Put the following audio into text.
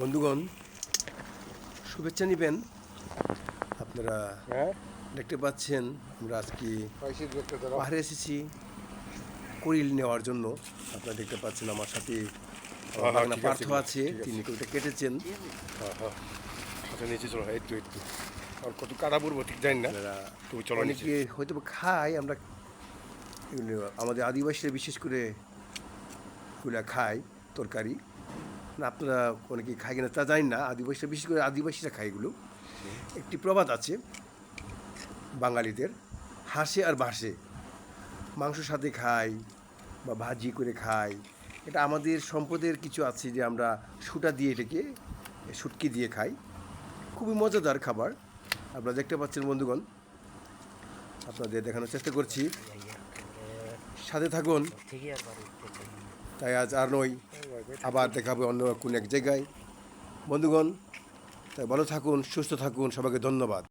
বন্ধুগণ, শুভেচ্ছা নেবেন। আপনারা দেখতে পাচ্ছেন আমরা আজকে পাহাড়ে এসেছি করিল নেওয়ার জন্য। আপনারা দেখতে পাচ্ছেন আমার সাথে বাংলা পার্থ আছে, তিনি করিটা কেটেছেন। নিচে চলো, একটু আর কত কাটা পড়বো ঠিক জানি না। আপনারা তুমি চলো নিচে। অনেকে হয়তো খাই, আমরা এগুলো আমাদের আদিবাসীরা বিশেষ করে এগুলো খাই তরকারি। না আপনারা অনেকে খাই কিনা তা জানি না, আদিবাসীরা বিশেষ করে আদিবাসীরা খায় এগুলো। একটি প্রবাদ আছে বাঙালিদের, হাসে আর বাসে, মাংসর সাথে খাই বা ভাজি করে খাই। এটা আমাদের সম্পদের কিছু আছে যে আমরা শুটা দিয়ে এটাকে শুটকি দিয়ে খাই। খুবই মজাদার খাবার। আপনারা দেখতে পাচ্ছেন বন্ধুগণ, আপনাদের দেখানোর চেষ্টা করছি, সাথে থাকুন। তাই আজ আর নয়, আবার দেখাবে অন্য কোন এক জায়গায় বন্ধুগণ। তাই ভালো থাকুন, সুস্থ থাকুন, সবাইকে ধন্যবাদ।